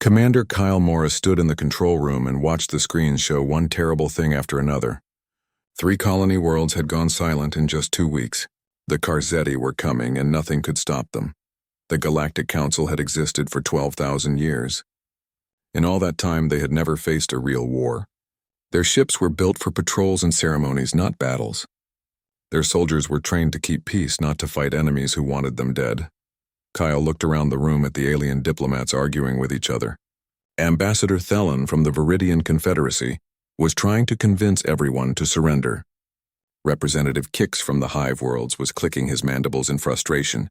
Commander Kyle Morris stood in the control room and watched the screens show one terrible thing after another. 3 colony worlds had gone silent in just 2 weeks. The Karzetti were coming and nothing could stop them. The Galactic Council had existed for 12,000 years. In all that time, they had never faced a real war. Their ships were built for patrols and ceremonies, not battles. Their soldiers were trained to keep peace, not to fight enemies who wanted them dead. Kyle looked around the room at the alien diplomats arguing with each other. Ambassador Thelen from the Viridian Confederacy was trying to convince everyone to surrender. Representative Kix from the Hive Worlds was clicking his mandibles in frustration.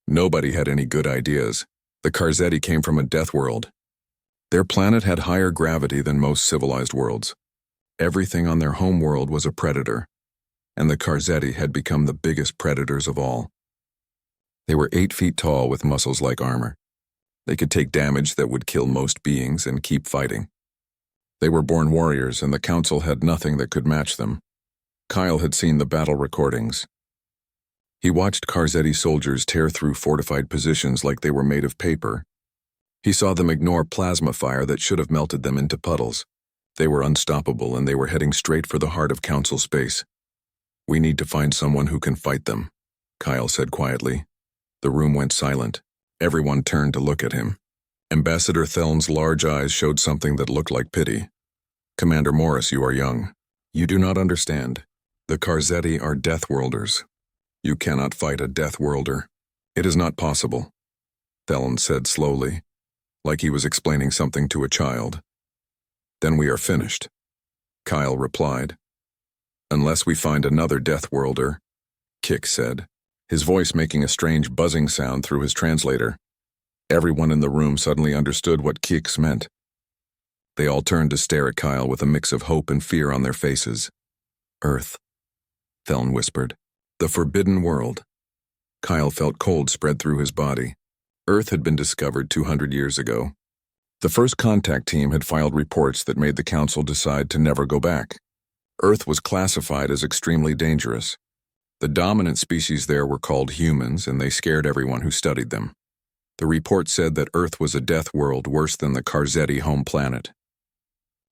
Nobody had any good ideas. The Karzetti came from a death world. Their planet had higher gravity than most civilized worlds. Everything on their home world was a predator, and the Karzetti had become the biggest predators of all. They were 8 feet tall with muscles like armor. They could take damage that would kill most beings and keep fighting. They were born warriors, and the Council had nothing that could match them. Kyle had seen the battle recordings. He watched Karzetti soldiers tear through fortified positions like they were made of paper. He saw them ignore plasma fire that should have melted them into puddles. They were unstoppable, and they were heading straight for the heart of Council space. "We need to find someone who can fight them," Kyle said quietly. The room went silent. Everyone turned to look at him. Ambassador Thelen's large eyes showed something that looked like pity. "Commander Morris, you are young. You do not understand. The Karzetti are Deathworlders. You cannot fight a Deathworlder. It is not possible," Thelen said slowly, like he was explaining something to a child. "Then we are finished," Kyle replied. "Unless we find another Deathworlder," Kix said, his voice making a strange buzzing sound through his translator. Everyone in the room suddenly understood what Kix meant. They all turned to stare at Kyle with a mix of hope and fear on their faces. "Earth," Thelen whispered. "The Forbidden World." Kyle felt cold spread through his body. Earth had been discovered 200 years ago. The first contact team had filed reports that made the Council decide to never go back. Earth was classified as extremely dangerous. The dominant species there were called humans, and they scared everyone who studied them. The report said that Earth was a death world worse than the Karzetti home planet.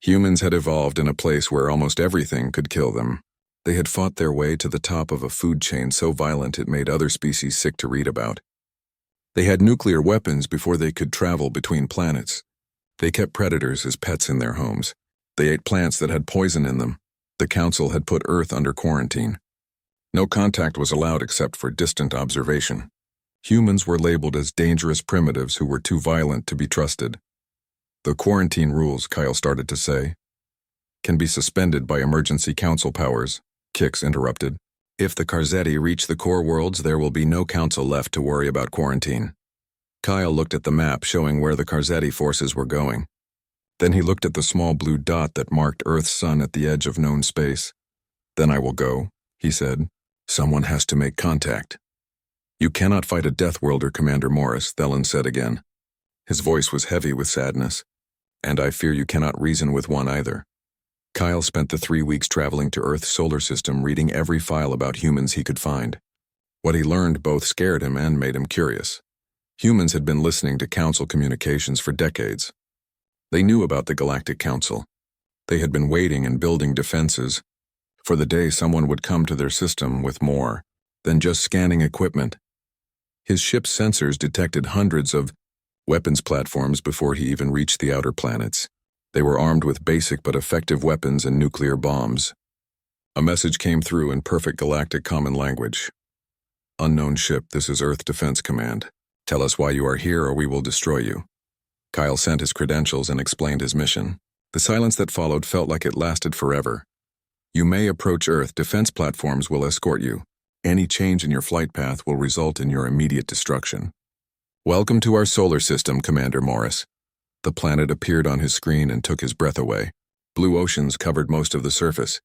Humans had evolved in a place where almost everything could kill them. They had fought their way to the top of a food chain so violent it made other species sick to read about. They had nuclear weapons before they could travel between planets. They kept predators as pets in their homes. They ate plants that had poison in them. The Council had put Earth under quarantine. No contact was allowed except for distant observation. Humans were labeled as dangerous primitives who were too violent to be trusted. "The quarantine rules," Kyle started to say, "can be suspended by emergency council powers," Kix interrupted. "If the Karzetti reach the core worlds, there will be no council left to worry about quarantine." Kyle looked at the map showing where the Karzetti forces were going. Then he looked at the small blue dot that marked Earth's sun at the edge of known space. "Then I will go," he said. "Someone has to make contact." "You cannot fight a Deathworlder, Commander Morris," Thelen said again. His voice was heavy with sadness. "And I fear you cannot reason with one either." Kyle spent the 3 weeks traveling to Earth's solar system reading every file about humans he could find. What he learned both scared him and made him curious. Humans had been listening to Council communications for decades. They knew about the Galactic Council. They had been waiting and building defenses for the day someone would come to their system with more than just scanning equipment. His ship's sensors detected hundreds of weapons platforms before he even reached the outer planets. They were armed with basic but effective weapons and nuclear bombs. A message came through in perfect galactic common language. "Unknown ship, this is Earth Defense Command. Tell us why you are here or we will destroy you." Kyle sent his credentials and explained his mission. The silence that followed felt like it lasted forever. "You may approach Earth. Defense platforms will escort you. Any change in your flight path will result in your immediate destruction." "Welcome to our solar system, Commander Morris." The planet appeared on his screen and took his breath away. Blue oceans covered most of the surface.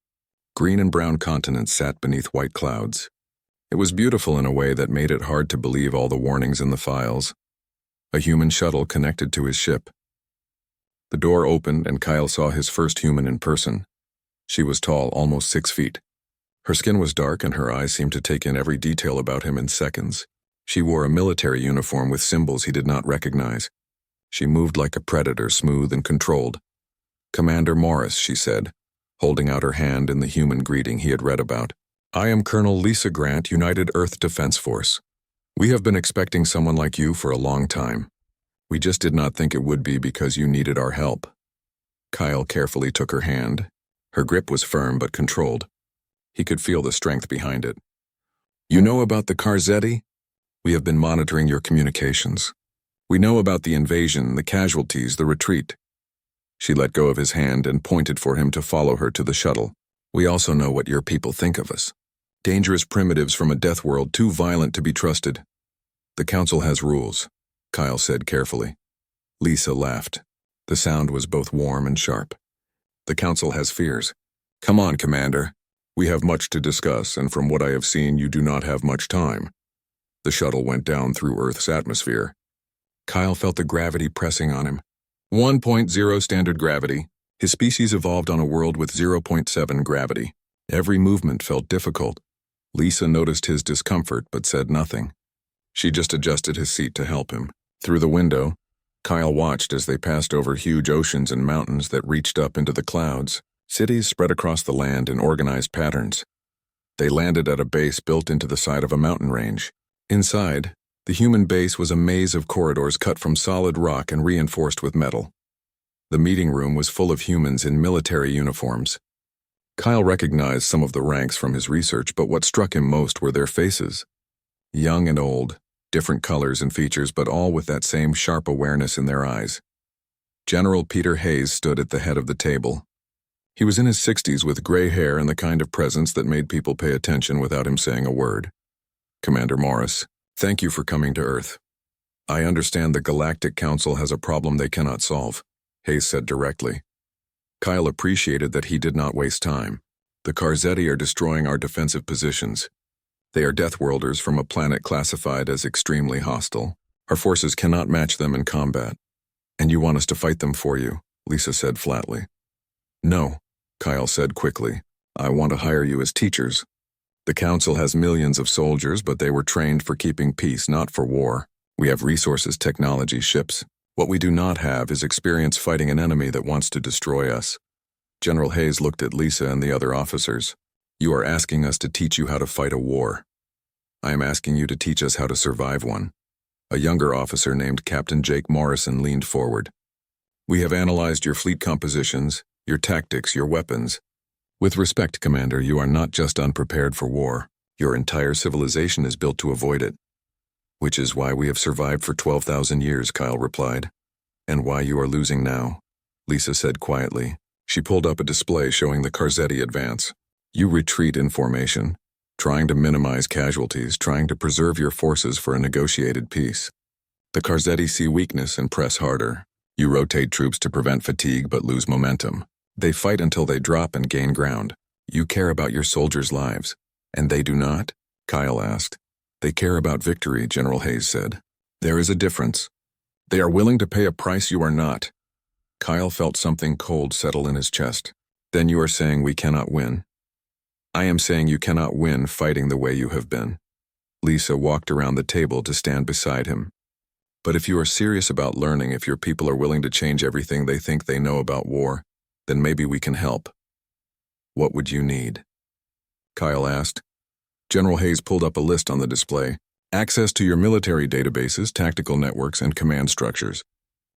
Green and brown continents sat beneath white clouds. It was beautiful in a way that made it hard to believe all the warnings in the files. A human shuttle connected to his ship. The door opened and Kyle saw his first human in person. She was tall, almost 6 feet. Her skin was dark and her eyes seemed to take in every detail about him in seconds. She wore a military uniform with symbols he did not recognize. She moved like a predator, smooth and controlled. "Commander Morris," she said, holding out her hand in the human greeting he had read about. "I am Colonel Lisa Grant, United Earth Defense Force. We have been expecting someone like you for a long time. We just did not think it would be because you needed our help." Kyle carefully took her hand. Her grip was firm but controlled. He could feel the strength behind it. "You know about the Karzetti? We have been monitoring your communications. We know about the invasion, the casualties, the retreat." She let go of his hand and pointed for him to follow her to the shuttle. "We also know what your people think of us. Dangerous primitives from a death world too violent to be trusted. The Council has rules," Kyle said carefully. Lisa laughed. The sound was both warm and sharp. "The Council has fears. Come on, Commander. We have much to discuss, and from what I have seen, you do not have much time." The shuttle went down through Earth's atmosphere. Kyle felt the gravity pressing on him. 1.0 standard gravity. His species evolved on a world with 0.7 gravity. Every movement felt difficult. Lisa noticed his discomfort but said nothing. She just adjusted his seat to help him. Through the window, Kyle watched as they passed over huge oceans and mountains that reached up into the clouds. Cities spread across the land in organized patterns. They landed at a base built into the side of a mountain range. Inside, the human base was a maze of corridors cut from solid rock and reinforced with metal. The meeting room was full of humans in military uniforms. Kyle recognized some of the ranks from his research, but what struck him most were their faces. Young and old, different colors and features, but all with that same sharp awareness in their eyes. General Peter Hayes stood at the head of the table. He was in his 60s with gray hair and the kind of presence that made people pay attention without him saying a word. "Commander Morris, thank you for coming to Earth. I understand the Galactic Council has a problem they cannot solve," Hayes said directly. Kyle appreciated that he did not waste time. "The Karzetti are destroying our defensive positions. They are Deathworlders from a planet classified as extremely hostile. Our forces cannot match them in combat. And you want us to fight them for you," Lisa said flatly. "No," Kyle said quickly. "I want to hire you as teachers. The Council has millions of soldiers, but they were trained for keeping peace, not for war. We have resources, technology, ships. What we do not have is experience fighting an enemy that wants to destroy us." General Hayes looked at Lisa and the other officers. "You are asking us to teach you how to fight a war. I am asking you to teach us how to survive one." A younger officer named Captain Jake Morrison leaned forward. "We have analyzed your fleet compositions, your tactics, your weapons. With respect, Commander, you are not just unprepared for war. Your entire civilization is built to avoid it." "Which is why we have survived for 12,000 years, Kyle replied. "And why you are losing now," Lisa said quietly. She pulled up a display showing the Karzetti advance. "You retreat in formation, trying to minimize casualties, trying to preserve your forces for a negotiated peace. The Karzetti see weakness and press harder. You rotate troops to prevent fatigue but lose momentum. They fight until they drop and gain ground. You care about your soldiers' lives. And they do not?" Kyle asked. "They care about victory," General Hayes said. "There is a difference. They are willing to pay a price you are not." Kyle felt something cold settle in his chest. "Then you are saying we cannot win?" "I am saying you cannot win fighting the way you have been." Lisa walked around the table to stand beside him. "But if you are serious about learning, if your people are willing to change everything they think they know about war, then maybe we can help." "What would you need?" Kyle asked. General Hayes pulled up a list on the display. "Access to your military databases, tactical networks, and command structures.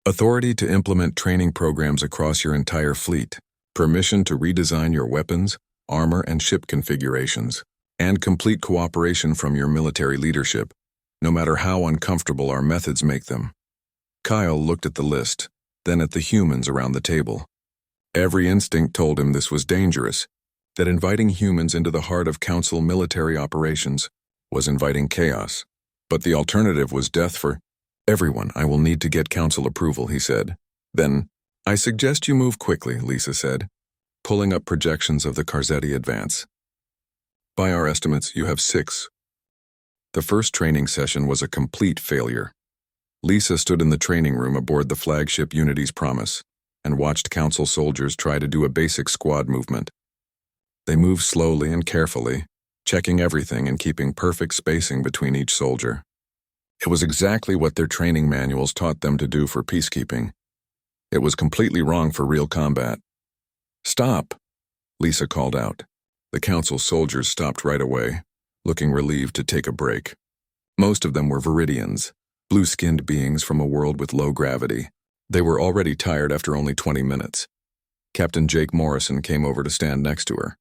Authority to implement training programs across your entire fleet. Permission to redesign your weapons, armor, and ship configurations. And complete cooperation from your military leadership, no matter how uncomfortable our methods make them." Kyle looked at the list, then at the humans around the table. Every instinct told him this was dangerous, that inviting humans into the heart of Council military operations was inviting chaos. But the alternative was death for everyone. "I will need to get Council approval," he said. Then, "I suggest you move quickly," Lisa said, pulling up projections of the Karzetti advance. "By our estimates, you have 6. The first training session was a complete failure. Lisa stood in the training room aboard the flagship Unity's Promise and watched Council soldiers try to do a basic squad movement. They moved slowly and carefully, checking everything and keeping perfect spacing between each soldier. It was exactly what their training manuals taught them to do for peacekeeping. It was completely wrong for real combat. "Stop!" Lisa called out. The council soldiers stopped right away, looking relieved to take a break. Most of them were Viridians, blue-skinned beings from a world with low gravity. They were already tired after only 20 minutes. Captain Jake Morrison came over to stand next to her.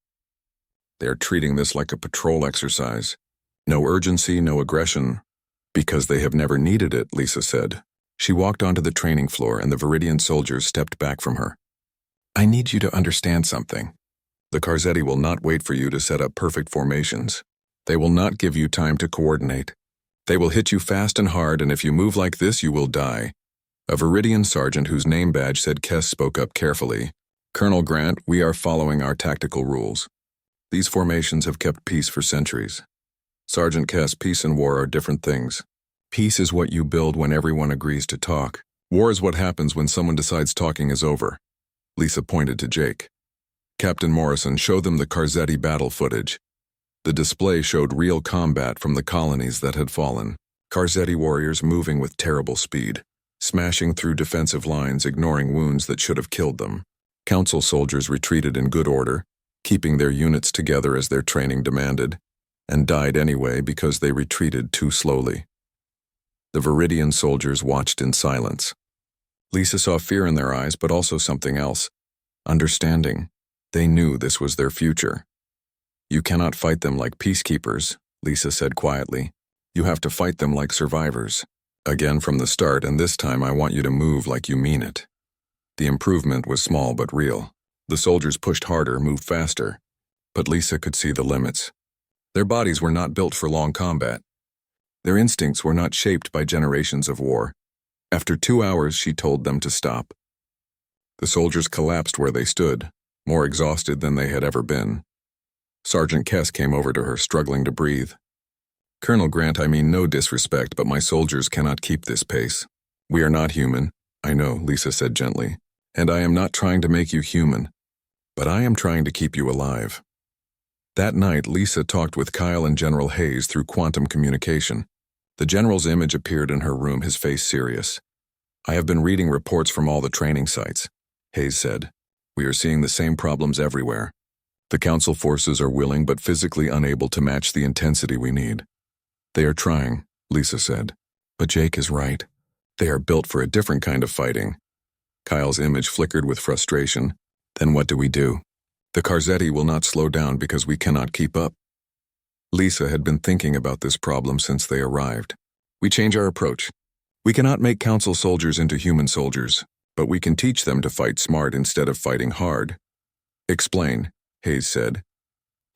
"They are treating this like a patrol exercise. No urgency, no aggression. Because they have never needed it," Lisa said. She walked onto the training floor and the Viridian soldiers stepped back from her. "I need you to understand something. The Karzetti will not wait for you to set up perfect formations. They will not give you time to coordinate. They will hit you fast and hard, and if you move like this, you will die." A Viridian sergeant whose name badge said Kess spoke up carefully. "Colonel Grant, we are following our tactical rules. These formations have kept peace for centuries. Sergeant Kess, peace and war are different things. Peace is what you build when everyone agrees to talk. War is what happens when someone decides talking is over." Lisa pointed to Jake. Captain Morrison showed them the Karzetti battle footage. The display showed real combat from the colonies that had fallen. Karzetti warriors moving with terrible speed, smashing through defensive lines, ignoring wounds that should have killed them. Council soldiers retreated in good order, keeping their units together as their training demanded, and died anyway because they retreated too slowly. The Viridian soldiers watched in silence. Lisa saw fear in their eyes, but also something else. Understanding. They knew this was their future. "You cannot fight them like peacekeepers," Lisa said quietly. "You have to fight them like survivors. Again from the start, and this time I want you to move like you mean it." The improvement was small but real. The soldiers pushed harder, moved faster. But Lisa could see the limits. Their bodies were not built for long combat. Their instincts were not shaped by generations of war. After 2 hours, she told them to stop. The soldiers collapsed where they stood, more exhausted than they had ever been. Sergeant Kess came over to her, struggling to breathe. "Colonel Grant, I mean no disrespect, but my soldiers cannot keep this pace. We are not human, I know," Lisa said gently, "and I am not trying to make you human, but I am trying to keep you alive." That night, Lisa talked with Kyle and General Hayes through quantum communication. The general's image appeared in her room, his face serious. "I have been reading reports from all the training sites," Hayes said. "We are seeing the same problems everywhere. The council forces are willing but physically unable to match the intensity we need." "They are trying," Lisa said. "But Jake is right. They are built for a different kind of fighting." Kyle's image flickered with frustration. "Then what do we do? The Karzetti will not slow down because we cannot keep up." Lisa had been thinking about this problem since they arrived. "We change our approach. We cannot make council soldiers into human soldiers, but we can teach them to fight smart instead of fighting hard." "Explain," Hayes said.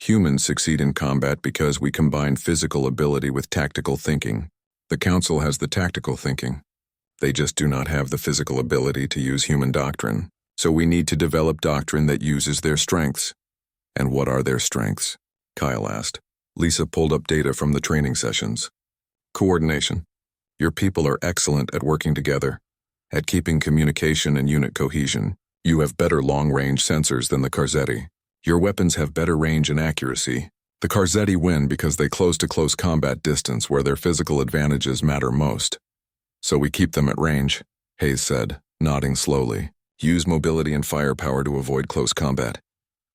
"Humans succeed in combat because we combine physical ability with tactical thinking. The council has the tactical thinking. They just do not have the physical ability to use human doctrine. So we need to develop doctrine that uses their strengths." "And what are their strengths?" Kyle asked. Lisa pulled up data from the training sessions. "Coordination. Your people are excellent at working together, at keeping communication and unit cohesion. You have better long-range sensors than the Karzetti. Your weapons have better range and accuracy. The Karzetti win because they close-to-close combat distance where their physical advantages matter most. So we keep them at range," Hayes said, nodding slowly. "Use mobility and firepower to avoid close combat."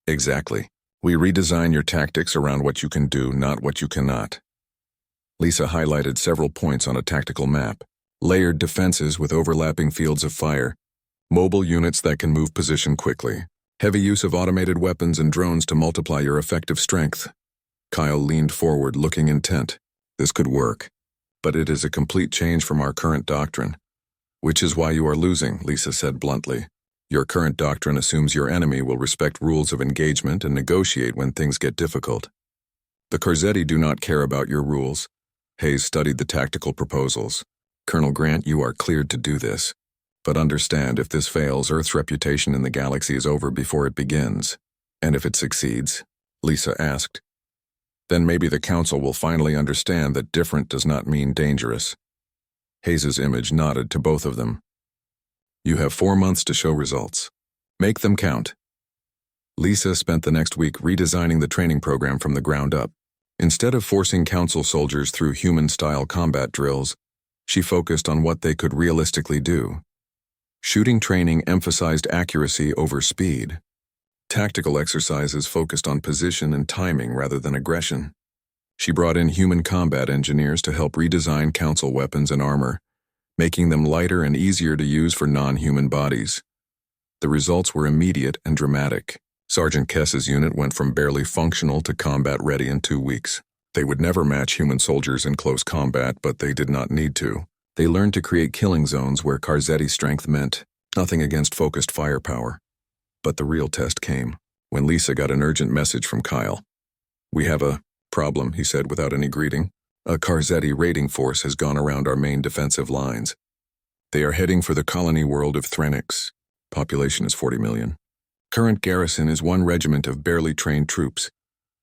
"Exactly. We redesign your tactics around what you can do, not what you cannot." Lisa highlighted several points on a tactical map. Layered defenses with overlapping fields of fire. Mobile units that can move position quickly. Heavy use of automated weapons and drones to multiply your effective strength. Kyle leaned forward, looking intent. "This could work. But it is a complete change from our current doctrine." "Which is why you are losing," Lisa said bluntly. "Your current doctrine assumes your enemy will respect rules of engagement and negotiate when things get difficult. The Karzetti do not care about your rules." Hayes studied the tactical proposals. "Colonel Grant, you are cleared to do this. But understand, if this fails, Earth's reputation in the galaxy is over before it begins." "And if it succeeds?" Lisa asked. "Then maybe the Council will finally understand that different does not mean dangerous." Hayes's image nodded to both of them. "You have 4 months to show results. Make them count." Lisa spent the next week redesigning the training program from the ground up. Instead of forcing council soldiers through human-style combat drills, She focused on what they could realistically do. Shooting training emphasized accuracy over speed. Tactical exercises focused on position and timing rather than aggression. She brought in human combat engineers to help redesign Council weapons and armor, making them lighter and easier to use for non-human bodies. The results were immediate and dramatic. Sergeant Kess's unit went from barely functional to combat-ready in 2 weeks. They would never match human soldiers in close combat, but they did not need to. They learned to create killing zones where Carzetti's strength meant nothing against focused firepower. But the real test came when Lisa got an urgent message from Kyle. "We have a problem," he said without any greeting. "A Carzetti raiding force has gone around our main defensive lines. They are heading for the colony world of Threnix. Population is 40 million. Current garrison is 1 regiment of barely trained troops."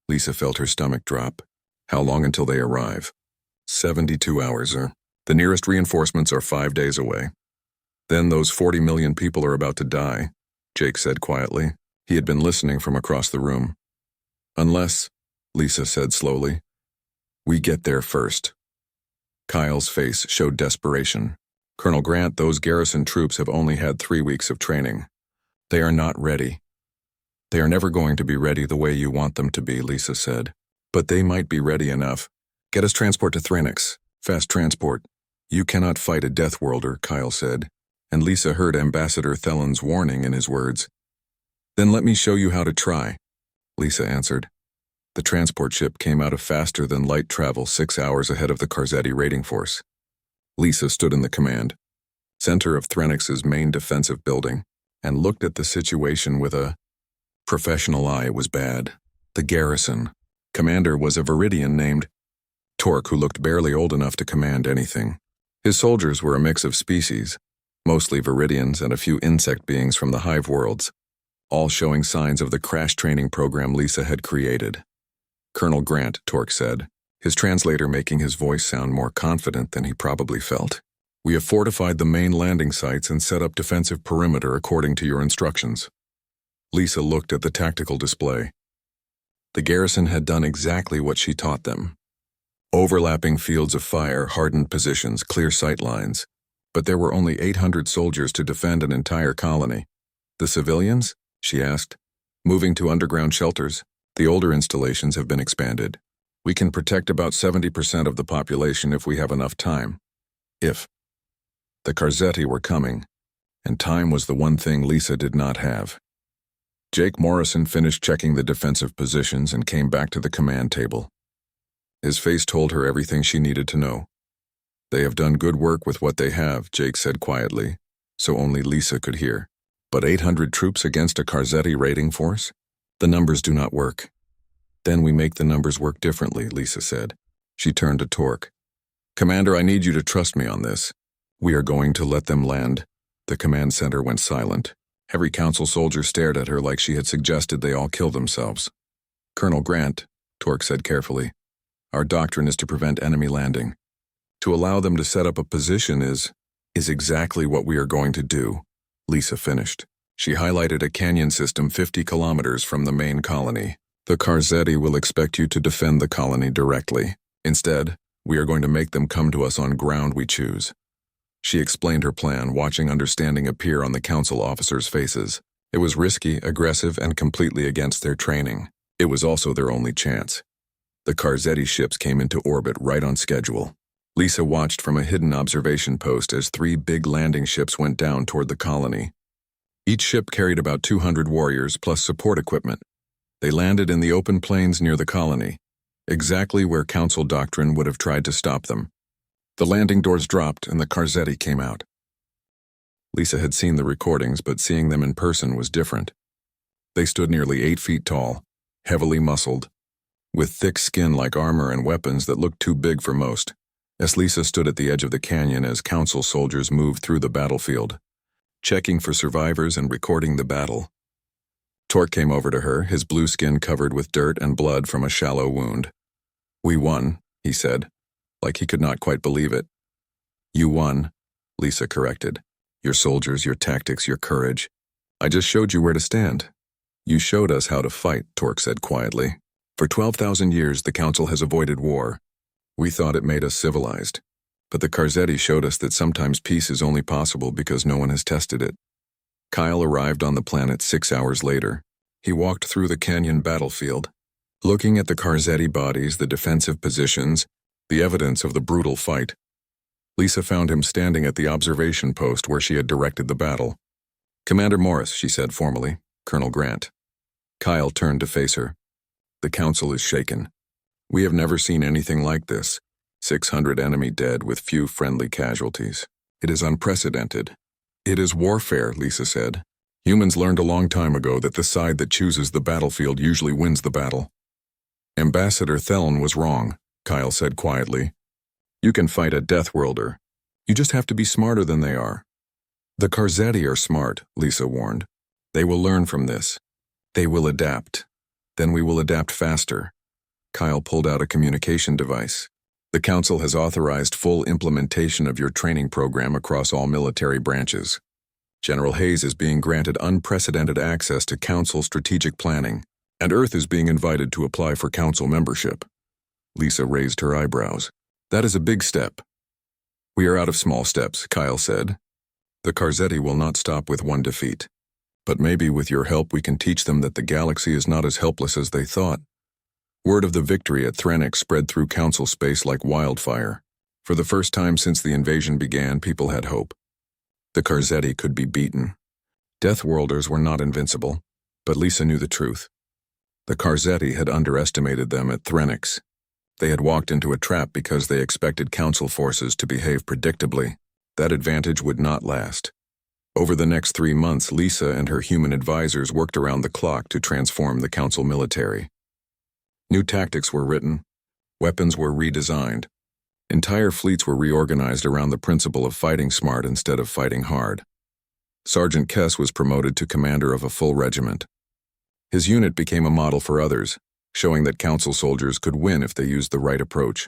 Lisa felt her stomach drop. "How long until they arrive?" 72 hours, sir. The nearest reinforcements are 5 days away. Then those 40 million people are about to die," Jake said quietly. He had been listening from across the room. "Unless," Lisa said slowly, "we get there first." Kyle's face showed desperation. "Colonel Grant, those garrison troops have only had 3 weeks of training. They are not ready." "They are never going to be ready the way you want them to be," Lisa said. "But they might be ready enough. Get us transport to Threnix. Fast transport." "You cannot fight a Deathworlder," Kyle said, and Lisa heard Ambassador Thelon's warning in his words. "Then let me show you how to try," Lisa answered. The transport ship came out of faster-than-light travel 6 hours ahead of the Carzetti raiding force. Lisa stood in the command center of Threnix's main defensive building and looked at the situation with a professional eye. It was bad. The garrison commander was a Viridian named Torque, who looked barely old enough to command anything. His soldiers were a mix of species, mostly Viridians and a few insect beings from the hive worlds, all showing signs of the crash training program Lisa had created. "Colonel Grant," Torque said, his translator making his voice sound more confident than he probably felt. "We have fortified the main landing sites and set up defensive perimeter according to your instructions." Lisa looked at the tactical display. The garrison had done exactly what she taught them. Overlapping fields of fire, hardened positions, clear sight lines. But there were only 800 soldiers to defend an entire colony. "The civilians?" she asked. "Moving to underground shelters. The older installations have been expanded. We can protect about 70% of the population if we have enough time." If. The Carzetti were coming, and time was the one thing Lisa did not have. Jake Morrison finished checking the defensive positions and came back to the command table. His face told her everything she needed to know. "They have done good work with what they have," Jake said quietly, so only Lisa could hear. "But 800 troops against a Carzetti raiding force? The numbers do not work." "Then we make the numbers work differently," Lisa said. She turned to Torque. "Commander, I need you to trust me on this. We are going to let them land." The command center went silent. Every council soldier stared at her like she had suggested they all kill themselves. "Colonel Grant," Torque said carefully, "our doctrine is to prevent enemy landing. To allow them to set up a position is exactly what we are going to do," Lisa finished. She highlighted a canyon system 50 kilometers from the main colony. "The Carzetti will expect you to defend the colony directly. Instead, we are going to make them come to us on ground we choose." She explained her plan, watching understanding appear on the council officers' faces. It was risky, aggressive, and completely against their training. It was also their only chance. The Carzetti ships came into orbit right on schedule. Lisa watched from a hidden observation post as 3 big landing ships went down toward the colony. Each ship carried about 200 warriors plus support equipment. They landed in the open plains near the colony, exactly where council doctrine would have tried to stop them. The landing doors dropped and the Carzetti came out. Lisa had seen the recordings, but seeing them in person was different. They stood nearly 8 feet tall, heavily muscled, with thick skin like armor and weapons that looked too big for most. As Lisa stood at the edge of the canyon as council soldiers moved through the battlefield, checking for survivors and recording the battle, Torque came over to her, his blue skin covered with dirt and blood from a shallow wound. "We won," he said, like he could not quite believe it. "You won," Lisa corrected. "Your soldiers, your tactics, your courage. I just showed you where to stand." "You showed us how to fight," Torque said quietly. "For 12,000 years, the Council has avoided war. We thought it made us civilized. But the Carzetti showed us that sometimes peace is only possible because no one has tested it. Kyle arrived on the planet 6 hours later. He walked through the canyon battlefield, looking at the Carzetti bodies, the defensive positions, the evidence of the brutal fight. Lisa found him standing at the observation post where she had directed the battle. "Commander Morris," she said formally. "Colonel Grant." Kyle turned to face her. "The council is shaken. We have never seen anything like this. 600 enemy dead with few friendly casualties. It is unprecedented." "It is warfare," Lisa said. "Humans learned a long time ago that the side that chooses the battlefield usually wins the battle." "Ambassador Thelen was wrong," Kyle said quietly. "You can fight a Deathworlder. You just have to be smarter than they are." "The Carzetti are smart," Lisa warned. "They will learn from this. They will adapt. Then we will adapt faster." Kyle pulled out a communication device. "The Council has authorized full implementation of your training program across all military branches. General Hayes is being granted unprecedented access to Council strategic planning, and Earth is being invited to apply for Council membership." Lisa raised her eyebrows. "That is a big step." "We are out of small steps," Kyle said. "The Carzetti will not stop with one defeat. But maybe with your help we can teach them that the galaxy is not as helpless as they thought." Word of the victory at Threnix spread through Council space like wildfire. For the first time since the invasion began, people had hope. The Carzetti could be beaten. Deathworlders were not invincible, but Lisa knew the truth. The Carzetti had underestimated them at Threnix. They had walked into a trap because they expected Council forces to behave predictably. That advantage would not last. Over the next 3 months, Lisa and her human advisors worked around the clock to transform the Council military. New tactics were written. Weapons were redesigned. Entire fleets were reorganized around the principle of fighting smart instead of fighting hard. Sergeant Kess was promoted to commander of a full regiment. His unit became a model for others, showing that Council soldiers could win if they used the right approach.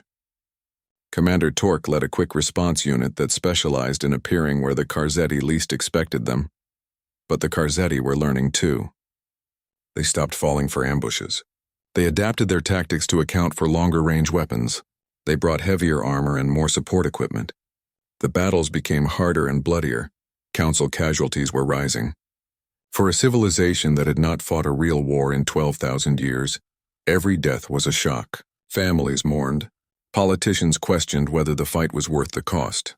Commander Torque led a quick response unit that specialized in appearing where the Carzetti least expected them. But the Carzetti were learning too. They stopped falling for ambushes. They adapted their tactics to account for longer-range weapons. They brought heavier armor and more support equipment. The battles became harder and bloodier. Council casualties were rising. For a civilization that had not fought a real war in 12,000 years, every death was a shock. Families mourned. Politicians questioned whether the fight was worth the cost.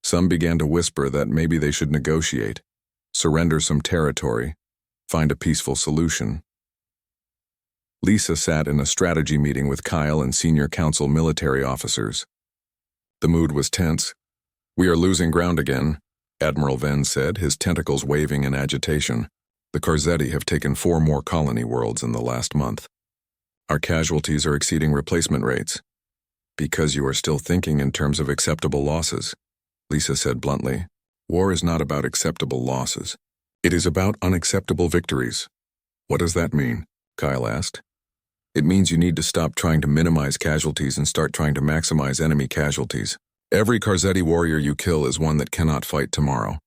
Some began to whisper that maybe they should negotiate, surrender some territory, find a peaceful solution. Lisa sat in a strategy meeting with Kyle and senior Council military officers. The mood was tense. "We are losing ground again," Admiral Venn said, his tentacles waving in agitation. "The Carzetti have taken 4 more colony worlds in the last month. Our casualties are exceeding replacement rates." "Because you are still thinking in terms of acceptable losses," Lisa said bluntly. "War is not about acceptable losses. It is about unacceptable victories." "What does that mean?" Kyle asked. "It means you need to stop trying to minimize casualties and start trying to maximize enemy casualties. Every Carzetti warrior you kill is one that cannot fight tomorrow.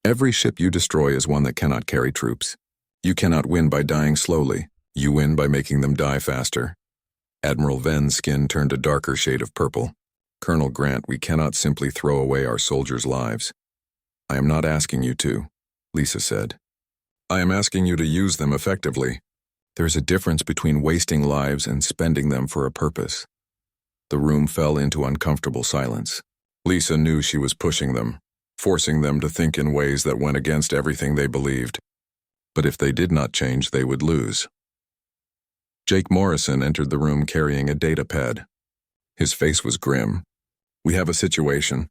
Every ship you destroy is one that cannot carry troops. You cannot win by dying slowly. You win by making them die faster." Admiral Venn's skin turned a darker shade of purple. "Colonel Grant, we cannot simply throw away our soldiers' lives." "I am not asking you to," Lisa said. "I am asking you to use them effectively. There is a difference between wasting lives and spending them for a purpose." The room fell into uncomfortable silence. Lisa knew she was pushing them, forcing them to think in ways that went against everything they believed. But if they did not change, they would lose. Jake Morrison entered the room carrying a datapad. His face was grim. "We have a situation.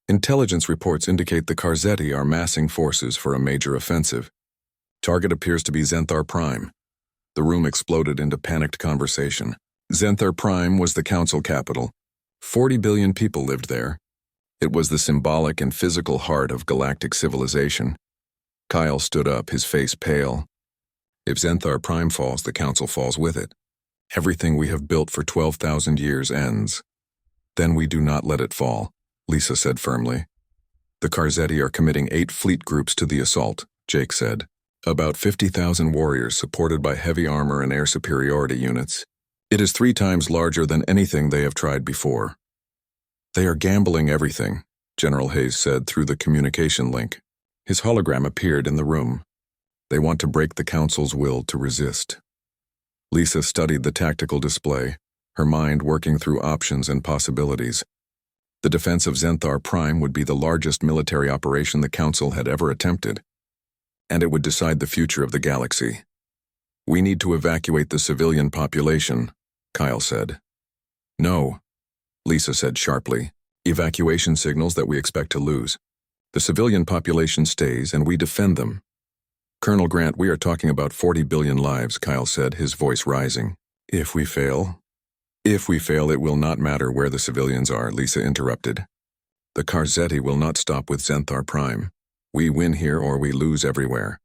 Intelligence reports indicate the Carzetti are massing forces for a major offensive. Target appears to be Zenthar Prime." The room exploded into panicked conversation. Zenthar Prime was the Council capital. 40 billion people lived there. It was the symbolic and physical heart of galactic civilization. Kyle stood up, his face pale. "If Zenthar Prime falls, the Council falls with it. Everything we have built for 12,000 years ends." "Then we do not let it fall," Lisa said firmly. "The Carzetti are committing 8 fleet groups to the assault," Jake said. "About 50,000 warriors supported by heavy armor and air superiority units. It is 3 times larger than anything they have tried before." They are gambling everything, General Hayes said through the communication link. His hologram appeared in the room. They want to break the Council's will to resist. Lisa studied the tactical display, her mind working through options and possibilities. The defense of Zenthar Prime would be the largest military operation the Council had ever attempted, and it would decide the future of the galaxy. We need to evacuate the civilian population, Kyle said. No, Lisa said sharply. Evacuation signals that we expect to lose. The civilian population stays and we defend them. Colonel Grant, we are talking about 40 billion lives, Kyle said, his voice rising. If we fail, it will not matter where the civilians are, Lisa interrupted. The Karzetti will not stop with Zenthar Prime. We win here or we lose everywhere.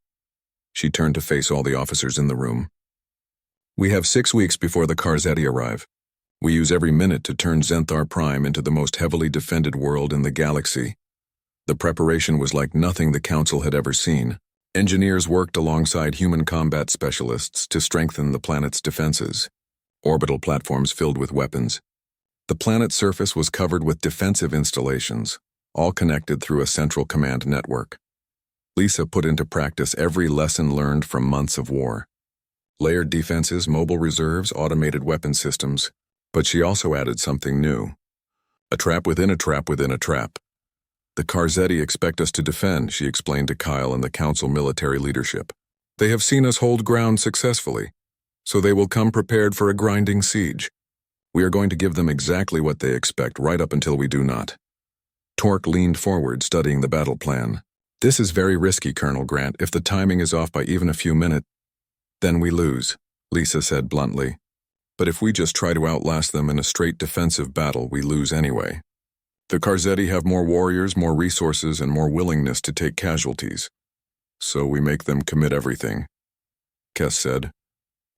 She turned to face all the officers in the room. We have 6 weeks before the Karzetti arrive. We use every minute to turn Zenthar Prime into the most heavily defended world in the galaxy. The preparation was like nothing the Council had ever seen. Engineers worked alongside human combat specialists to strengthen the planet's defenses. Orbital platforms filled with weapons. The planet's surface was covered with defensive installations, all connected through a central command network. Lisa put into practice every lesson learned from months of war. Layered defenses, mobile reserves, automated weapon systems. But she also added something new. A trap within a trap within a trap. The Karzetti expect us to defend, she explained to Kyle and the Council military leadership. They have seen us hold ground successfully, so they will come prepared for a grinding siege. We are going to give them exactly what they expect right up until we do not. Torque leaned forward, studying the battle plan. This is very risky, Colonel Grant. If the timing is off by even a few minutes, then we lose, Lisa said bluntly. But if we just try to outlast them in a straight defensive battle, we lose anyway. The Karzetti have more warriors, more resources, and more willingness to take casualties. So we make them commit everything, Kes said,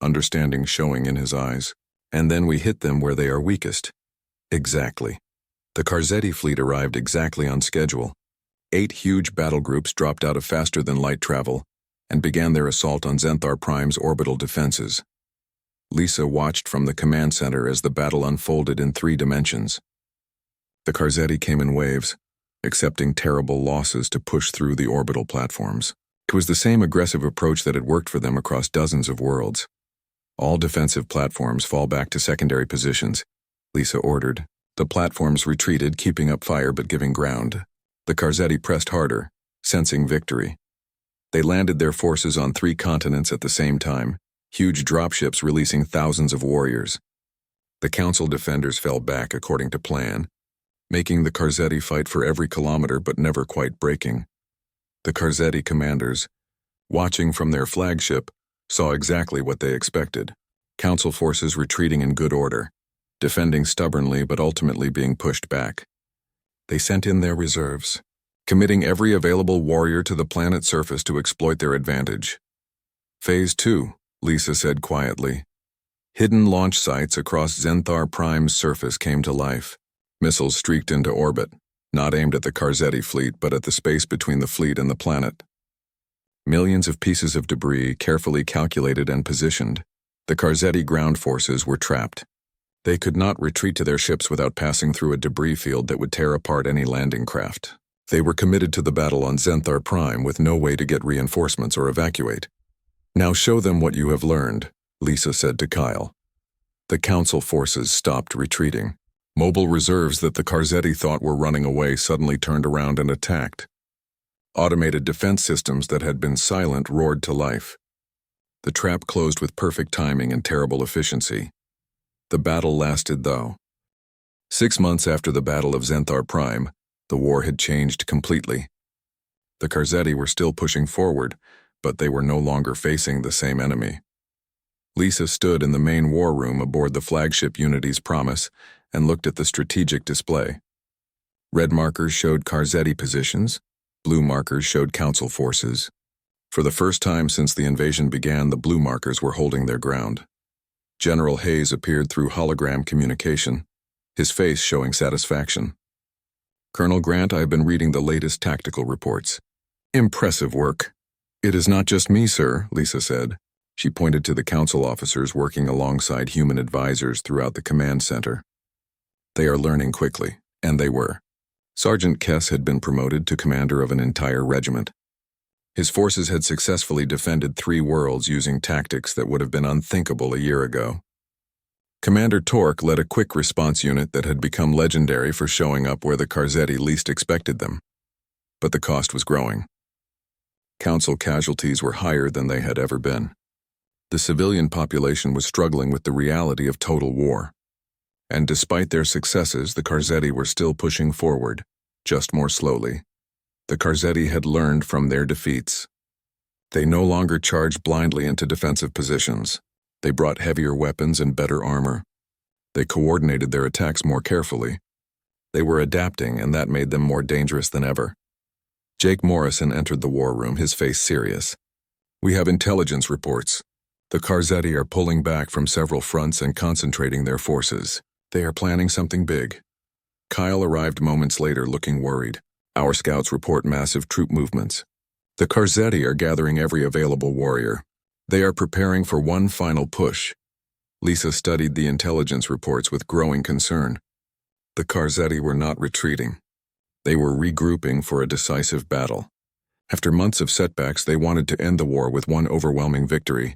understanding showing in his eyes. And then we hit them where they are weakest. Exactly. The Karzetti fleet arrived exactly on schedule. 8 huge battle groups dropped out of faster-than-light travel and began their assault on Zenthar Prime's orbital defenses. Lisa watched from the command center as the battle unfolded in 3 dimensions. The Karzetti came in waves, accepting terrible losses to push through the orbital platforms. It was the same aggressive approach that had worked for them across dozens of worlds. All defensive platforms fall back to secondary positions, Lisa ordered. The platforms retreated, keeping up fire but giving ground. The Karzetti pressed harder, sensing victory. They landed their forces on 3 continents at the same time, huge dropships releasing thousands of warriors. The Council defenders fell back according to plan, making the Karzetti fight for every kilometer but never quite breaking. The Karzetti commanders, watching from their flagship, saw exactly what they expected. Council forces retreating in good order, defending stubbornly but ultimately being pushed back. They sent in their reserves, committing every available warrior to the planet's surface to exploit their advantage. Phase 2, Lisa said quietly. Hidden launch sites across Zenthar Prime's surface came to life. Missiles streaked into orbit, not aimed at the Karzetti fleet but at the space between the fleet and the planet. Millions of pieces of debris, carefully calculated and positioned. The Karzetti ground forces were trapped. They could not retreat to their ships without passing through a debris field that would tear apart any landing craft. They were committed to the battle on Zenthar Prime with no way to get reinforcements or evacuate. Now show them what you have learned, Lisa said to Kyle. The Council forces stopped retreating. Mobile reserves that the Karzetti thought were running away suddenly turned around and attacked. Automated defense systems that had been silent roared to life. The trap closed with perfect timing and terrible efficiency. The battle lasted, though. 6 months after the Battle of Zenthar Prime, the war had changed completely. The Karzetti were still pushing forward, but they were no longer facing the same enemy. Lisa stood in the main war room aboard the flagship Unity's Promise and looked at the strategic display. Red markers showed Karzetti positions, blue markers showed Council forces. For the first time since the invasion began, the blue markers were holding their ground. General Hayes appeared through hologram communication, his face showing satisfaction. Colonel Grant, I have been reading the latest tactical reports. Impressive work. It is not just me, sir, Lisa said. She pointed to the Council officers working alongside human advisors throughout the command center. They are learning quickly. And they were. Sergeant Kess had been promoted to commander of an entire regiment. His forces had successfully defended 3 worlds using tactics that would have been unthinkable a year ago. Commander Torque led a quick response unit that had become legendary for showing up where the Karzetti least expected them. But the cost was growing. Council casualties were higher than they had ever been. The civilian population was struggling with the reality of total war. And despite their successes, the Karzetti were still pushing forward, just more slowly. The Karzetti had learned from their defeats. They no longer charged blindly into defensive positions. They brought heavier weapons and better armor. They coordinated their attacks more carefully. They were adapting, and that made them more dangerous than ever. Jake Morrison entered the war room, his face serious. "We have intelligence reports. The Karzetti are pulling back from several fronts and concentrating their forces. They are planning something big." Kyle arrived moments later looking worried. "Our scouts report massive troop movements. The Karzetti are gathering every available warrior. They are preparing for one final push." Lisa studied the intelligence reports with growing concern. The Karzetti were not retreating. They were regrouping for a decisive battle. After months of setbacks, they wanted to end the war with one overwhelming victory.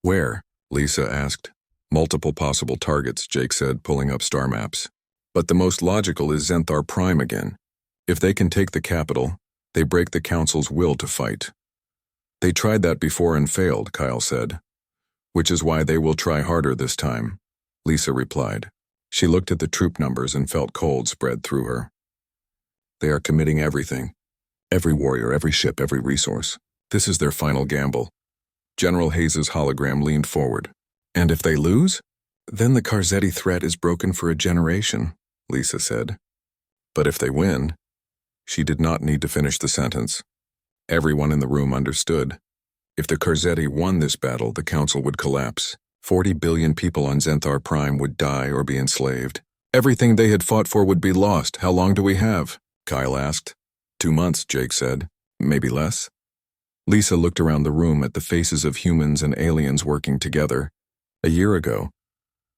"Where?" Lisa asked. "Multiple possible targets," Jake said, pulling up star maps. "But the most logical is Zenthar Prime again. If they can take the capital, they break the Council's will to fight." "They tried that before and failed," Kyle said. "Which is why they will try harder this time," Lisa replied. She looked at the troop numbers and felt cold spread through her. "They are committing everything. Every warrior, every ship, every resource. This is their final gamble." General Hayes' hologram leaned forward. "And if they lose? Then the Karzetti threat is broken for a generation," Lisa said. "But if they win..." She did not need to finish the sentence. Everyone in the room understood. If the Karzetti won this battle, the Council would collapse. 40 billion people on Zenthar Prime would die or be enslaved. Everything they had fought for would be lost. "How long do we have?" Kyle asked. 2 months, Jake said. "Maybe less." Lisa looked around the room at the faces of humans and aliens working together. A year ago,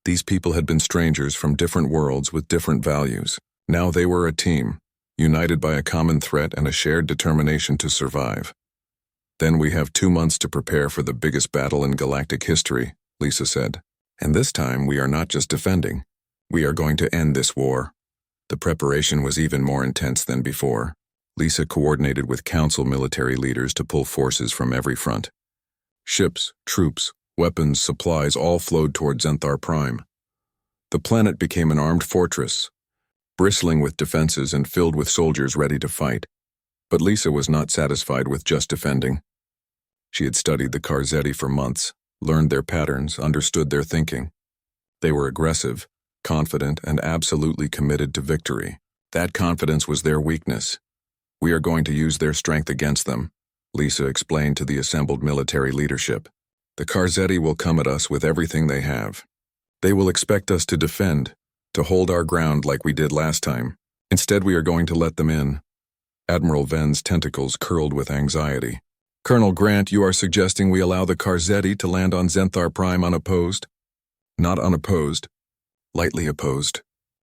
these people had been strangers from different worlds with different values. Now they were a team, united by a common threat and a shared determination to survive. "Then we have 2 months to prepare for the biggest battle in galactic history," Lisa said. "And this time we are not just defending. We are going to end this war." The preparation was even more intense than before. Lisa coordinated with Council military leaders to pull forces from every front. Ships, troops, weapons, supplies all flowed toward Zenthar Prime. The planet became an armed fortress, bristling with defenses and filled with soldiers ready to fight. But Lisa was not satisfied with just defending. She had studied the Karzetti for months, learned their patterns, understood their thinking. They were aggressive, confident, and absolutely committed to victory. That confidence was their weakness. "We are going to use their strength against them," Lisa explained to the assembled military leadership. "The Karzetti will come at us with everything they have. They will expect us to defend, to hold our ground like we did last time. Instead, we are going to let them in." Admiral Venn's tentacles curled with anxiety. "Colonel Grant, you are suggesting we allow the Karzetti to land on Zenthar Prime unopposed?" "Not unopposed. Lightly opposed.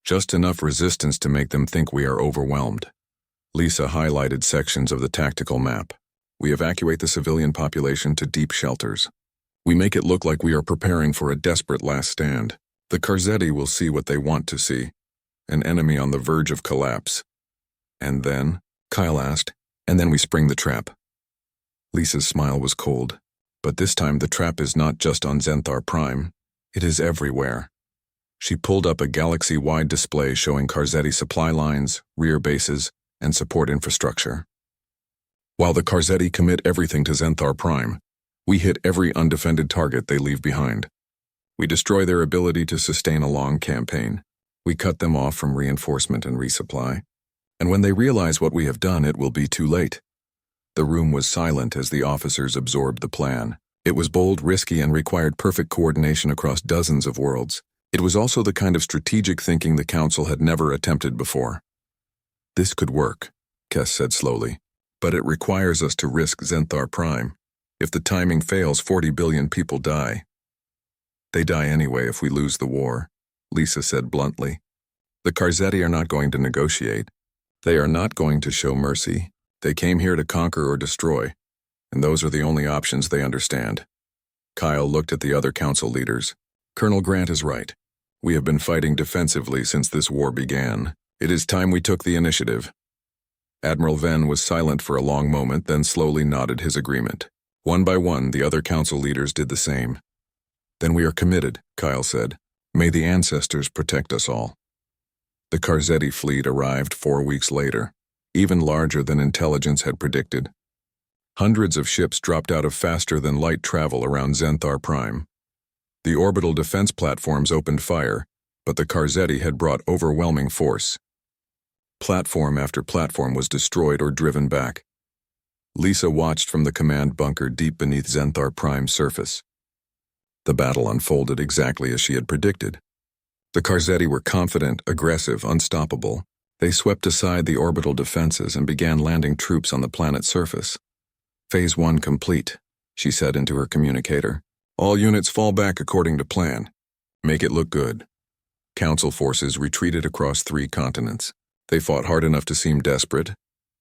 Just enough resistance to make them think we are overwhelmed." Lisa highlighted sections of the tactical map. "We evacuate the civilian population to deep shelters. We make it look like we are preparing for a desperate last stand. The Karzetti will see what they want to see. An enemy on the verge of collapse." "And then?" Kyle asked. "And then we spring the trap." Lisa's smile was cold. "But this time the trap is not just on Zenthar Prime. It is everywhere." She pulled up a galaxy-wide display showing Karzetti supply lines, rear bases, and support infrastructure. "While the Karzetti commit everything to Zenthar Prime, we hit every undefended target they leave behind. We destroy their ability to sustain a long campaign. We cut them off from reinforcement and resupply. And when they realize what we have done, it will be too late." The room was silent as the officers absorbed the plan. It was bold, risky, and required perfect coordination across dozens of worlds. It was also the kind of strategic thinking the Council had never attempted before. "This could work," Kess said slowly, "but it requires us to risk Zenthar Prime. If the timing fails, 40 billion people die." "They die anyway if we lose the war," Lisa said bluntly. The Karzetti are not going to negotiate. They are not going to show mercy. They came here to conquer or destroy, and those are the only options they understand. Kyle looked at the other council leaders. Colonel Grant is right. We have been fighting defensively since this war began. It is time we took the initiative. Admiral Venn was silent for a long moment, then slowly nodded his agreement. One by one, the other council leaders did the same. Then we are committed, Kyle said. May the ancestors protect us all. The Karzetti fleet arrived 4 weeks later, even larger than intelligence had predicted. Hundreds of ships dropped out of faster-than-light travel around Zenthar Prime. The orbital defense platforms opened fire, but the Karzetti had brought overwhelming force. Platform after platform was destroyed or driven back. Lisa watched from the command bunker deep beneath Zenthar Prime's surface. The battle unfolded exactly as she had predicted. The Karzetti were confident, aggressive, unstoppable. They swept aside the orbital defenses and began landing troops on the planet's surface. Phase 1 complete, she said into her communicator. All units fall back according to plan. Make it look good. Council forces retreated across 3 continents. They fought hard enough to seem desperate,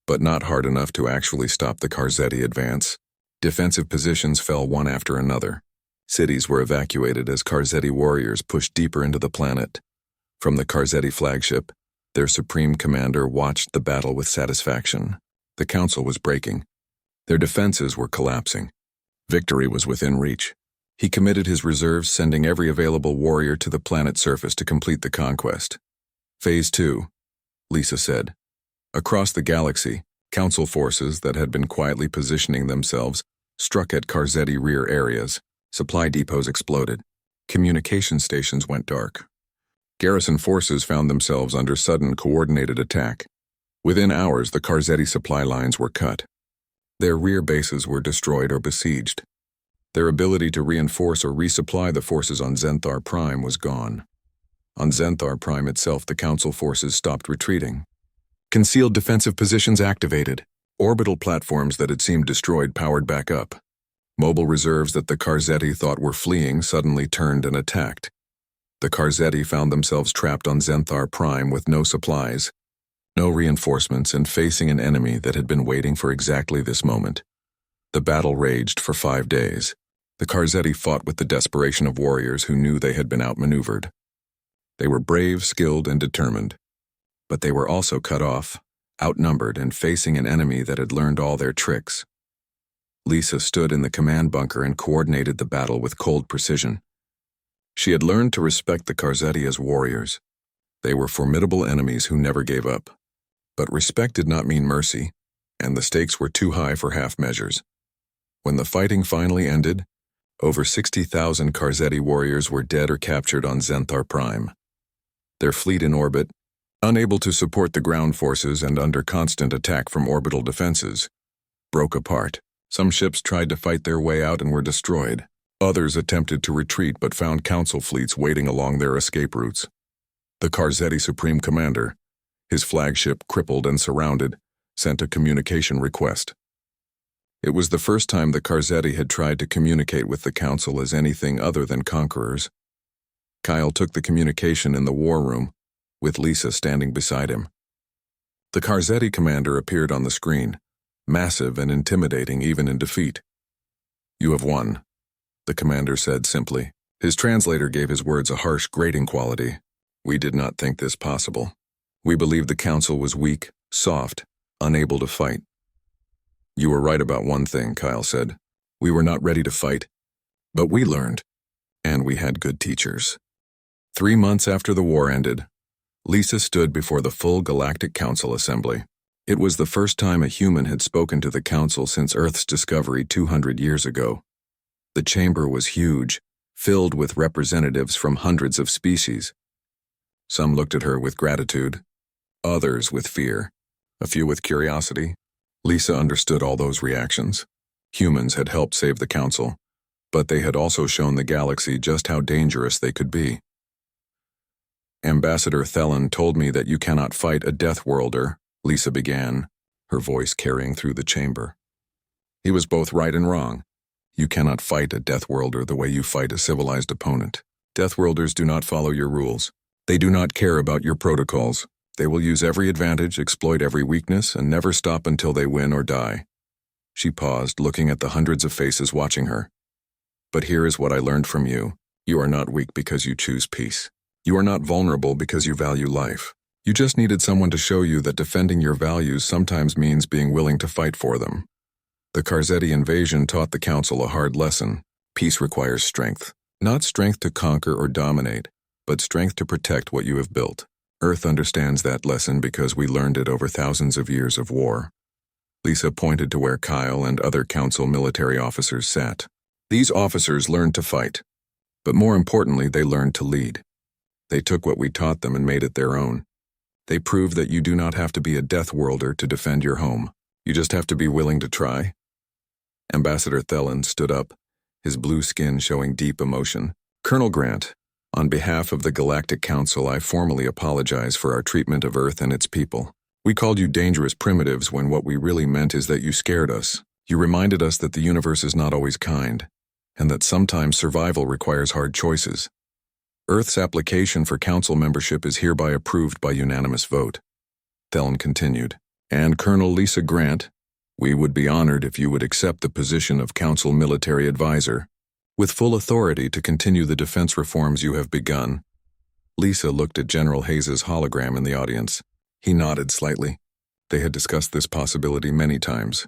but not hard enough to actually stop the Karzetti advance. Defensive positions fell one after another. Cities were evacuated as Karzetti warriors pushed deeper into the planet. From the Karzetti flagship, their supreme commander watched the battle with satisfaction. The council was breaking. Their defenses were collapsing. Victory was within reach. He committed his reserves, sending every available warrior to the planet's surface to complete the conquest. Phase 2, Lisa said. Across the galaxy, council forces that had been quietly positioning themselves struck at Karzetti rear areas. Supply depots exploded. Communication stations went dark. Garrison forces found themselves under sudden coordinated attack. Within hours, the Karzetti supply lines were cut. Their rear bases were destroyed or besieged. Their ability to reinforce or resupply the forces on Zenthar Prime was gone. On Zenthar Prime itself, the council forces stopped retreating. Concealed defensive positions activated. Orbital platforms that had seemed destroyed powered back up. Mobile reserves that the Karzetti thought were fleeing suddenly turned and attacked. The Karzetti found themselves trapped on Zenthar Prime with no supplies, no reinforcements, and facing an enemy that had been waiting for exactly this moment. The battle raged for 5 days. The Karzetti fought with the desperation of warriors who knew they had been outmaneuvered. They were brave, skilled, and determined. But they were also cut off, outnumbered, and facing an enemy that had learned all their tricks. Lisa stood in the command bunker and coordinated the battle with cold precision. She had learned to respect the Karzetti as warriors. They were formidable enemies who never gave up. But respect did not mean mercy, and the stakes were too high for half measures. When the fighting finally ended, over 60,000 Karzetti warriors were dead or captured on Zenthar Prime. Their fleet in orbit, unable to support the ground forces and under constant attack from orbital defenses, broke apart. Some ships tried to fight their way out and were destroyed. Others attempted to retreat but found council fleets waiting along their escape routes. The Karzetti Supreme Commander, his flagship crippled and surrounded, sent a communication request. It was the first time the Karzetti had tried to communicate with the council as anything other than conquerors. Kyle took the communication in the war room, with Lisa standing beside him. The Karzetti commander appeared on the screen, massive and intimidating even in defeat. You have won, the commander said simply. His translator gave his words a harsh, grating quality. We did not think this possible. We believed the council was weak, soft, unable to fight. You were right about one thing, Kyle said. We were not ready to fight, but we learned, and we had good teachers. 3 months after the war ended, Lisa stood before the full Galactic Council Assembly. It was the first time a human had spoken to the council since Earth's discovery 200 years ago. The chamber was huge, filled with representatives from hundreds of species. Some looked at her with gratitude, others with fear, a few with curiosity. Lisa understood all those reactions. Humans had helped save the council, but they had also shown the galaxy just how dangerous they could be. Ambassador Thelen told me that you cannot fight a Deathworlder, Lisa began, her voice carrying through the chamber. He was both right and wrong. You cannot fight a Deathworlder the way you fight a civilized opponent. Deathworlders do not follow your rules. They do not care about your protocols. They will use every advantage, exploit every weakness, and never stop until they win or die. She paused, looking at the hundreds of faces watching her. But here is what I learned from you. You are not weak because you choose peace. You are not vulnerable because you value life. You just needed someone to show you that defending your values sometimes means being willing to fight for them. The Karzetti invasion taught the Council a hard lesson. Peace requires strength. Not strength to conquer or dominate, but strength to protect what you have built. Earth understands that lesson because we learned it over thousands of years of war. Lisa pointed to where Kyle and other Council military officers sat. These officers learned to fight, but more importantly, they learned to lead. They took what we taught them and made it their own. They proved that you do not have to be a Deathworlder to defend your home. You just have to be willing to try. Ambassador Thelen stood up, his blue skin showing deep emotion. Colonel Grant, on behalf of the Galactic Council, I formally apologize for our treatment of Earth and its people. We called you dangerous primitives when what we really meant is that you scared us. You reminded us that the universe is not always kind, and that sometimes survival requires hard choices. Earth's application for Council membership is hereby approved by unanimous vote. Thelen continued. And Colonel Lisa Grant, we would be honored if you would accept the position of Council Military Advisor, with full authority to continue the defense reforms you have begun. Lisa looked at General Hayes's hologram in the audience. He nodded slightly. They had discussed this possibility many times.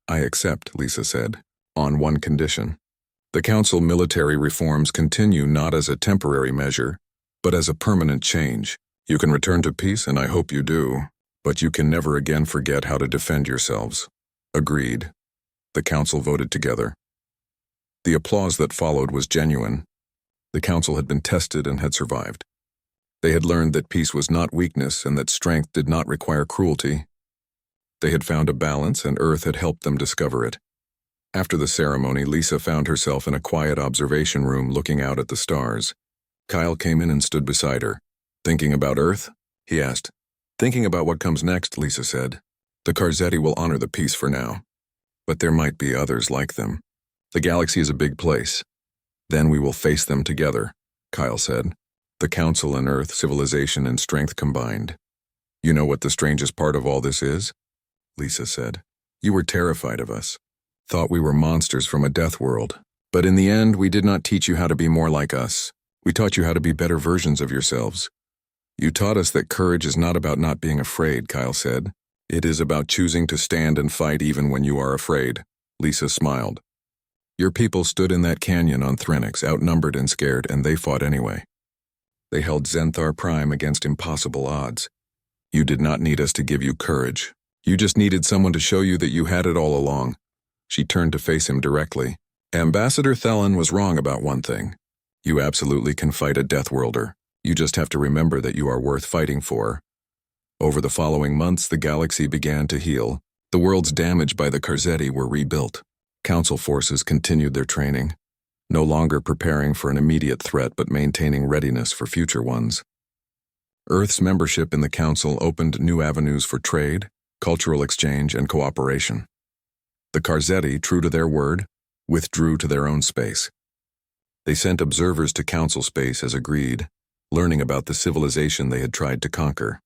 I accept, Lisa said, on one condition. The Council military reforms continue not as a temporary measure, but as a permanent change. You can return to peace, and I hope you do, but you can never again forget how to defend yourselves. Agreed. The Council voted together. The applause that followed was genuine. The Council had been tested and had survived. They had learned that peace was not weakness and that strength did not require cruelty. They had found a balance, and Earth had helped them discover it. After the ceremony, Lisa found herself in a quiet observation room looking out at the stars. Kyle came in and stood beside her. Thinking about Earth? He asked. Thinking about what comes next, Lisa said. The Karzetti will honor the peace for now. But there might be others like them. The galaxy is a big place. Then we will face them together, Kyle said. The Council and Earth, civilization and strength combined. You know what the strangest part of all this is? Lisa said. You were terrified of us. Thought we were monsters from a death world. But in the end, we did not teach you how to be more like us. We taught you how to be better versions of yourselves. You taught us that courage is not about not being afraid, Kyle said. It is about choosing to stand and fight even when you are afraid. Lisa smiled. Your people stood in that canyon on Threnix, outnumbered and scared, and they fought anyway. They held Zenthar Prime against impossible odds. You did not need us to give you courage. You just needed someone to show you that you had it all along. She turned to face him directly. Ambassador Thelen was wrong about one thing. You absolutely can fight a Deathworlder. You just have to remember that you are worth fighting for. Over the following months, the galaxy began to heal. The worlds damaged by the Karzetti were rebuilt. Council forces continued their training, no longer preparing for an immediate threat but maintaining readiness for future ones. Earth's membership in the Council opened new avenues for trade, cultural exchange, and cooperation. The Karzetti, true to their word, withdrew to their own space. They sent observers to Council space as agreed, learning about the civilization they had tried to conquer.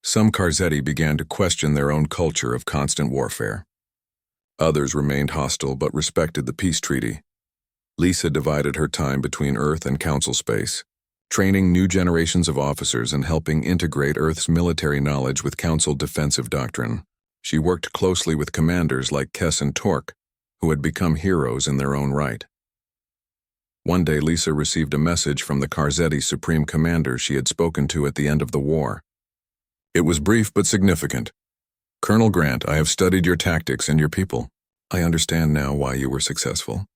Some Karzetti began to question their own culture of constant warfare. Others remained hostile but respected the peace treaty. Lisa divided her time between Earth and Council space, training new generations of officers and helping integrate Earth's military knowledge with Council defensive doctrine. She worked closely with commanders like Kess and Torque, who had become heroes in their own right. One day, Lisa received a message from the Karzetti Supreme Commander she had spoken to at the end of the war. It was brief but significant. Colonel Grant, I have studied your tactics and your people. I understand now why you were successful.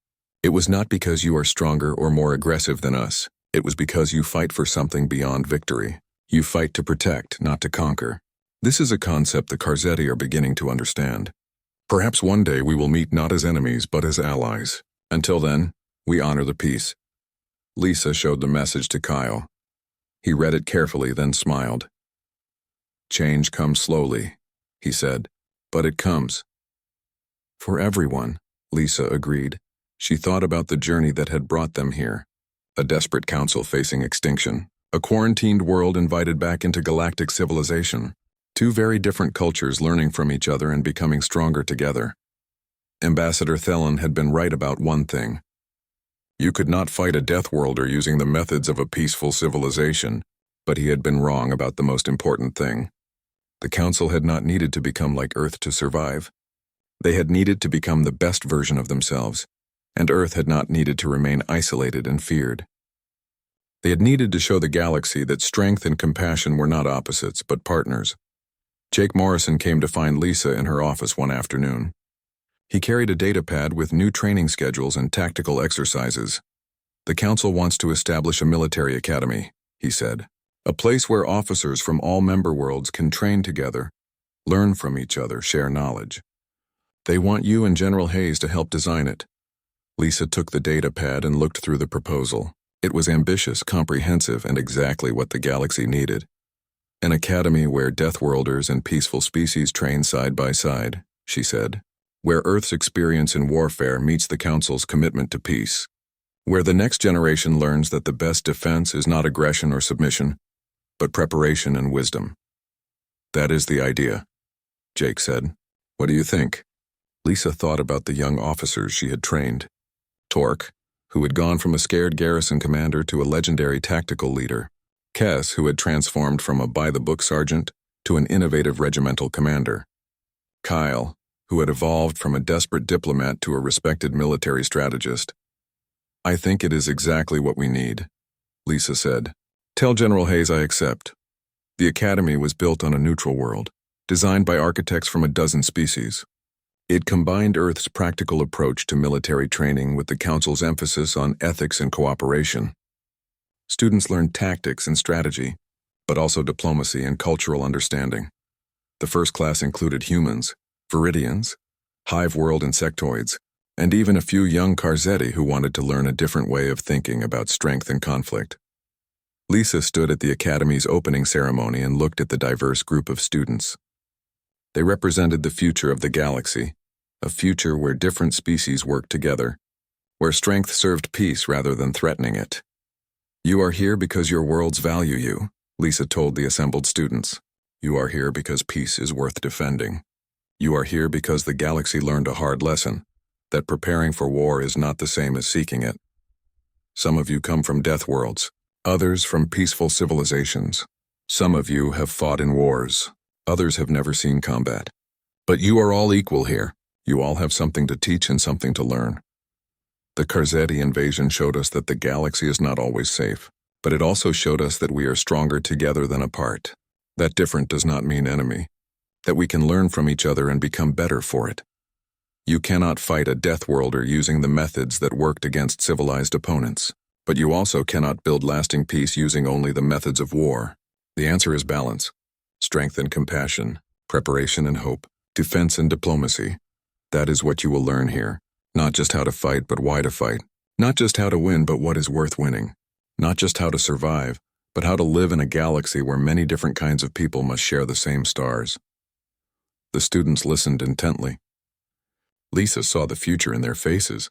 It was not because you are stronger or more aggressive than us. It was because you fight for something beyond victory. You fight to protect, not to conquer. This is a concept the Karzetti are beginning to understand. Perhaps one day we will meet not as enemies but as allies. Until then, we honor the peace. Lisa showed the message to Kyle. He read it carefully, then smiled. Change comes slowly, he said, but it comes. For everyone, Lisa agreed. She thought about the journey that had brought them here. A desperate council facing extinction, A quarantined world invited back into galactic civilization. Two very different cultures learning from each other and becoming stronger together. Ambassador Thelen had been right about one thing. You could not fight a Deathworlder using the methods of a peaceful civilization, but he had been wrong about the most important thing. The Council had not needed to become like Earth to survive. They had needed to become the best version of themselves, and Earth had not needed to remain isolated and feared. They had needed to show the galaxy that strength and compassion were not opposites, but partners. Jake Morrison came to find Lisa in her office one afternoon. He carried a data pad with new training schedules and tactical exercises. The Council wants to establish a military academy, he said. A place where officers from all member worlds can train together, learn from each other, share knowledge. They want you and General Hayes to help design it. Lisa took the data pad and looked through the proposal. It was ambitious, comprehensive, and exactly what the galaxy needed. An academy where Deathworlders and peaceful species train side by side, she said. Where Earth's experience in warfare meets the Council's commitment to peace. Where the next generation learns that the best defense is not aggression or submission, but preparation and wisdom. That is the idea, Jake said. What do you think? Lisa thought about the young officers she had trained. Torque, who had gone from a scared garrison commander to a legendary tactical leader. Kess, who had transformed from a by-the-book sergeant to an innovative regimental commander. Kyle, who had evolved from a desperate diplomat to a respected military strategist. I think it is exactly what we need, Lisa said. Tell General Hayes I accept. The academy was built on a neutral world, designed by architects from a dozen species. It combined Earth's practical approach to military training with the Council's emphasis on ethics and cooperation. Students learned tactics and strategy, but also diplomacy and cultural understanding. The first class included humans, Viridians, hive-world insectoids, and even a few young Karzetti who wanted to learn a different way of thinking about strength and conflict. Lisa stood at the Academy's opening ceremony and looked at the diverse group of students. They represented the future of the galaxy, a future where different species worked together, where strength served peace rather than threatening it. You are here because your worlds value you, Lisa told the assembled students. You are here because peace is worth defending. You are here because the galaxy learned a hard lesson, that preparing for war is not the same as seeking it. Some of you come from death worlds, others from peaceful civilizations. Some of you have fought in wars, others have never seen combat. But you are all equal here. You all have something to teach and something to learn. The Karzetti invasion showed us that the galaxy is not always safe, but it also showed us that we are stronger together than apart. That different does not mean enemy. That we can learn from each other and become better for it. You cannot fight a Deathworlder using the methods that worked against civilized opponents, but you also cannot build lasting peace using only the methods of war. The answer is balance, strength and compassion, preparation and hope, defense and diplomacy. That is what you will learn here, not just how to fight but why to fight, not just how to win but what is worth winning, not just how to survive, but how to live in a galaxy where many different kinds of people must share the same stars. The students listened intently. Lisa saw the future in their faces,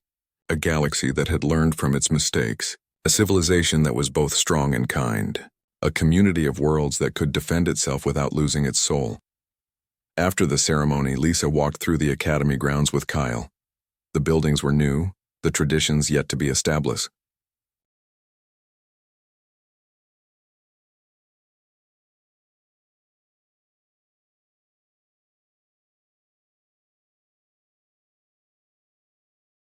a galaxy that had learned from its mistakes, a civilization that was both strong and kind, a community of worlds that could defend itself without losing its soul. After the ceremony, Lisa walked through the academy grounds with Kyle. The buildings were new, the traditions yet to be established,